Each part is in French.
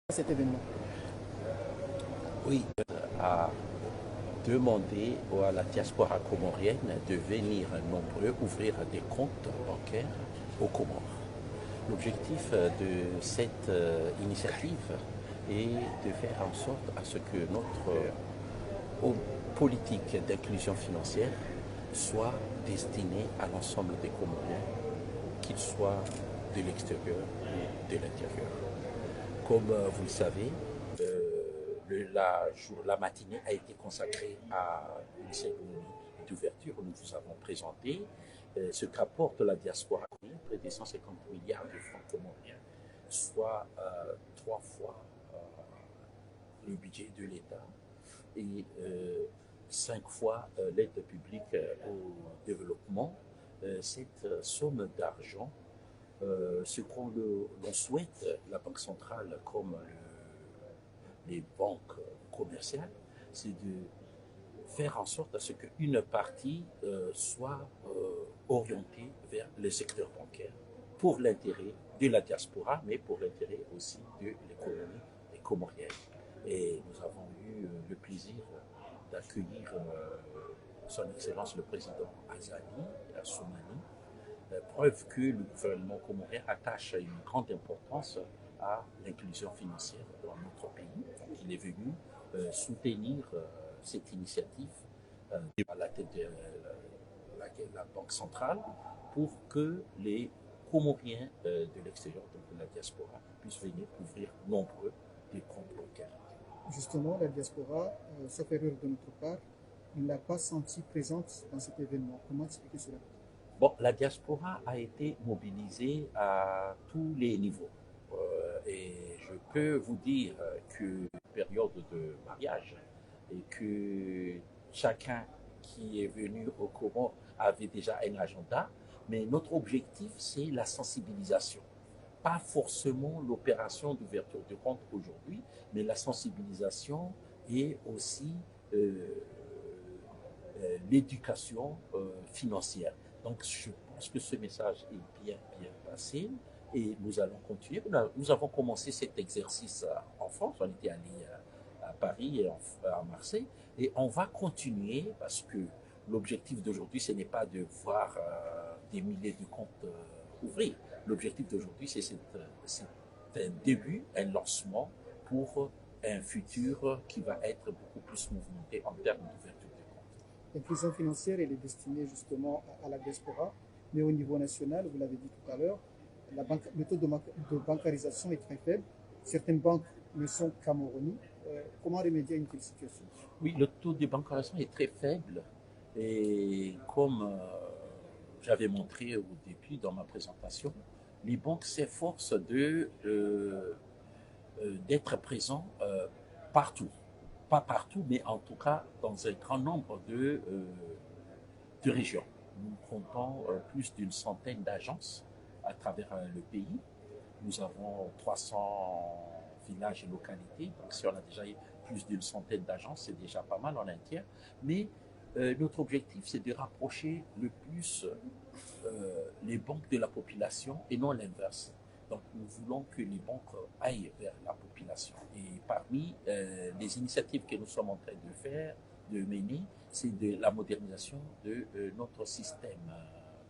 Cet événement. Oui, a demandé à la diaspora comorienne de venir nombreux ouvrir des comptes bancaires aux Comores. L'objectif de cette initiative est de faire en sorte à ce que notre politique d'inclusion financière soit destinée à l'ensemble des Comoriens, qu'ils soient de l'extérieur ou de l'intérieur. Comme vous le savez, la matinée a été consacrée à une cérémonie d'ouverture où nous vous avons présenté ce qu'apporte la diaspora, près de 150 milliards de francs comoriens, soit 3 fois le budget de l'État et 5 fois l'aide publique au développement. Cette somme d'argent, ce qu'on souhaite, la Banque centrale comme les banques commerciales, c'est de faire en sorte à ce qu'une partie soit orientée vers le secteur bancaire pour l'intérêt de la diaspora, mais pour l'intérêt aussi de l'économie comorienne. Et nous avons eu le plaisir d'accueillir son Excellence le Président Azali Assoumani, preuve que le gouvernement comorien attache une grande importance à l'inclusion financière dans notre pays. Donc, il est venu soutenir cette initiative à la tête de la Banque centrale pour que les Comoriens de l'extérieur, donc de la diaspora, puissent venir ouvrir nombreux des comptes bancaires. Justement, la diaspora, sauf erreur de notre part, ne l'a pas sentie présente dans cet événement. Comment expliquer cela? Bon, la diaspora a été mobilisée à tous les niveaux. Et je peux vous dire que période de mariage et que chacun qui est venu au Comores avait déjà un agenda, mais notre objectif, c'est la sensibilisation. Pas forcément l'opération d'ouverture de compte aujourd'hui, mais la sensibilisation et aussi l'éducation financière. Donc je pense que ce message est bien passé et nous allons continuer. Nous avons commencé cet exercice en France, on était allé à Paris et à Marseille, et on va continuer parce que l'objectif d'aujourd'hui, ce n'est pas de voir des milliers de comptes ouvrir. L'objectif d'aujourd'hui, c'est un début, un lancement pour un futur qui va être beaucoup plus mouvementé en termes d'ouverture de comptes. L'inclusion financière, elle est destinée justement à la diaspora, mais au niveau national, vous l'avez dit tout à l'heure, la méthode de bancarisation est très faible. Certaines banques ne sont qu'à Moroni. Comment remédier à une telle situation? Oui, le taux de bancarisation est très faible et comme j'avais montré au début dans ma présentation, les banques s'efforcent d'être présents partout. Pas partout, mais en tout cas dans un grand nombre de régions. Nous comptons plus d'une centaine d'agences à travers le pays. Nous avons 300 villages et localités. Donc si on a déjà plus d'une centaine d'agences, c'est déjà pas mal en un tiers. Mais notre objectif, c'est de rapprocher le plus les banques de la population et non l'inverse. Donc nous voulons que les banques aillent vers la population. Et parmi les initiatives que nous sommes en train de faire, de mener, c'est de la modernisation de notre système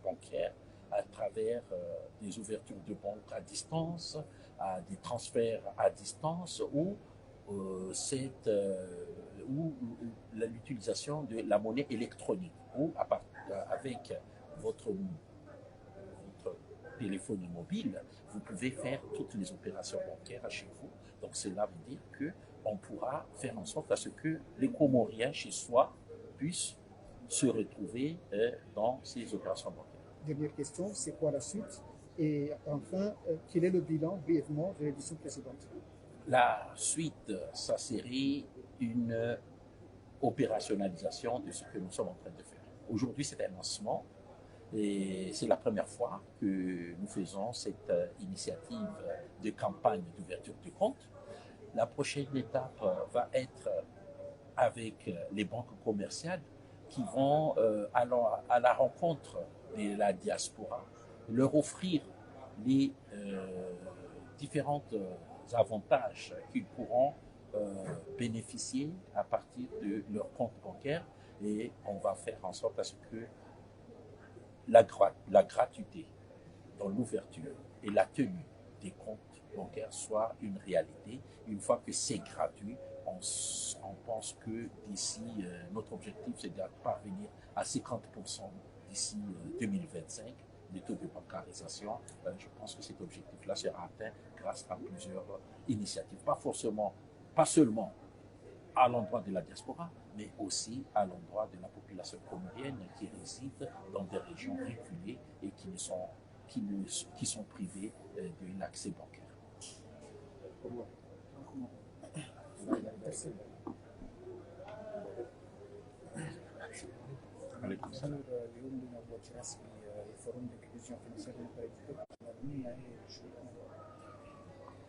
bancaire à travers des ouvertures de banques à distance, à des transferts à distance ou l'utilisation de la monnaie électronique ou avec votre téléphone mobile, vous pouvez faire toutes les opérations bancaires chez vous. Donc cela veut dire qu'on pourra faire en sorte à ce que les Comoriens chez soi puissent se retrouver dans ces opérations bancaires. Dernière question, c'est quoi la suite? Et enfin, quel est le bilan brièvement de l'édition précédente? La suite, ça serait une opérationnalisation de ce que nous sommes en train de faire. Aujourd'hui, c'est un lancement et c'est la première fois que nous faisons cette initiative de campagne d'ouverture de compte. La prochaine étape va être avec les banques commerciales qui vont à la rencontre de la diaspora, leur offrir les différentes avantages qu'ils pourront bénéficier à partir de leur compte bancaire, et on va faire en sorte à ce que la gratuité dans l'ouverture et la tenue des comptes bancaires soit une réalité. Une fois que c'est gratuit, on pense que d'ici, notre objectif c'est de parvenir à 50% d'ici 2025 des taux de bancarisation. Je pense que cet objectif-là sera atteint grâce à plusieurs initiatives, pas seulement à l'endroit de la diaspora, mais aussi à l'endroit de la population comorienne qui réside dans des régions reculées et qui sont privées de l'accès bancaire. Merci. Alaikum salam. اليوم لنبوة رسمي الفورم d'inclusion financière na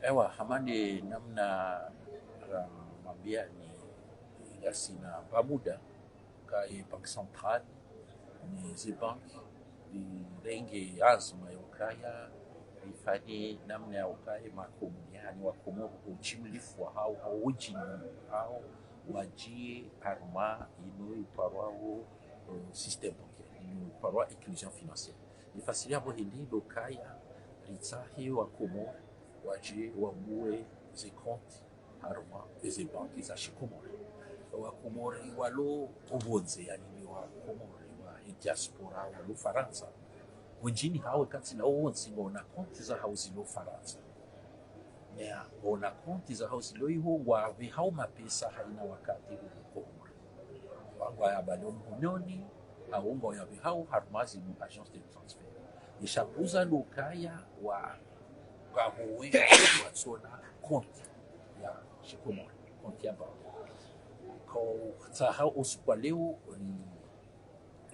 Ewa hamani namna mambia ni yasina pamuda kai bank central ni zibank ni renge azma ya ukaya ifanye namna ya ukaya makomuniani wa Komoro uchimlifu au ujini au wajie arma ino iparwao système bancaire ino iparwa inclusion financière ifasiria abo hindi lokaya ritsahi wa Komoro waje wamuwe ze compte arma ze banki za shikomoro wa Komori walo obonze yani wa Komori wa diaspora wa Faransa wengine hawe kati na wonsi ngona konti za hausi lo Faransa ya ngona konti za hausi lo iho wa we hau mapesa haina wakati huko wa ya balo mhonyoni au ngo ya we hau harmazi mu agence de transfert ishakuza lokaya wa gahuwe watsona konti ya shikomoro konti ya banki ko tsaha usukwa leo ni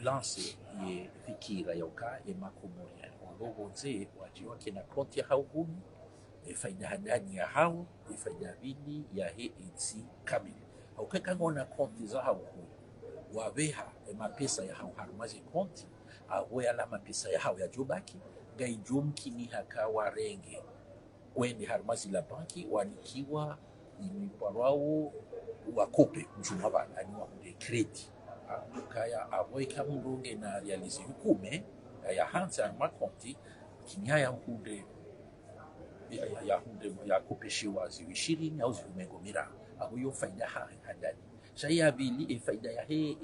lance ye fikira yoka ye makomoria wabonze wajiwa kina konti ya haugumi faida hadani ya hao faida bini ya he etsi kamili au kaka ngona konti za hauku wabeha mapesa ya hao harumazi konti au ala mapesa ya hao ya jubaki gaijumki ni hakawa renge kwende harumazi la banki wanikiwa imiparwao wakope mjuma bana ni wa credit kaya avoika murunge na realize hukume ya hansa ma konti kinya ya hunde ya kopeshiwa ziwishiri au zimengo mira abo yo faida hadani shaya bili faida ya he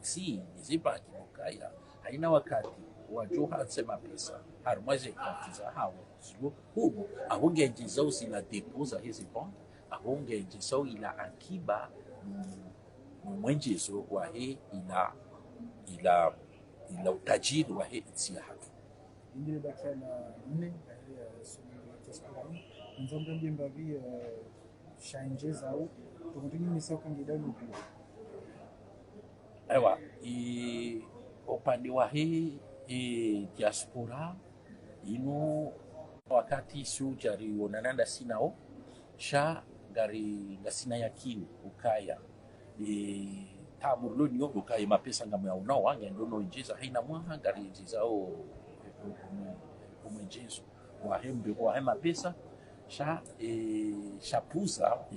si zibaki kaya haina wakati wajoha sema pesa harumaje konti za hawo zilo huko ahongeje zao sila deposa hizi banki ahongeje zao ila akiba mwenjezo wa he ila utajiri wa he nchi ya hatu. Indile bakia na nne sumi diaspora nzombe mbimba vi changes au tumutini misao kangida nupi. Ewa upande wa he diaspora ino wakati sujari wonananda sinao sha gari ngasina yakini ukaya tamurlo niyo ukaya mapesa ngam ya unao wange ndono injeza haina mwaha gari injezao umwenjezo wahembe wa mapesa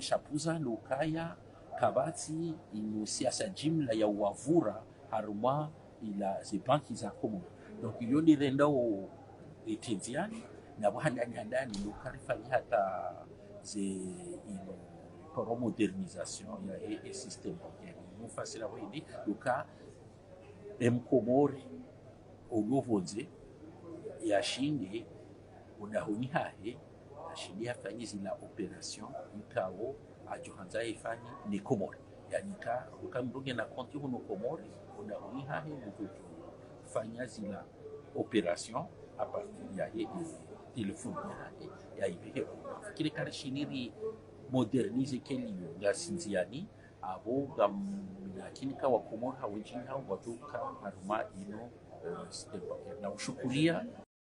shapuza lukaya kabati ino siasa jimla ya wavura haruma ila zibanki za Komoro donc yoni rendao etenziani na handani lukarifanya hata ze ino pour modernisation ya système bancaire nous facile à dire le cas Komori ulovonze yashinde unahuni hahe ashindi afanye zila operation ikao ajohanza ifanye ni Komori yani ka ukamdunge na konti huno Komori unahuni hahe mtoto fanya zila operation à partir ya téléphone ya ibe kile kare shiniri modernize kelio ya sinziani abo lakini kawa Komoro hawajini hao watuka haruma ino system na ushukulia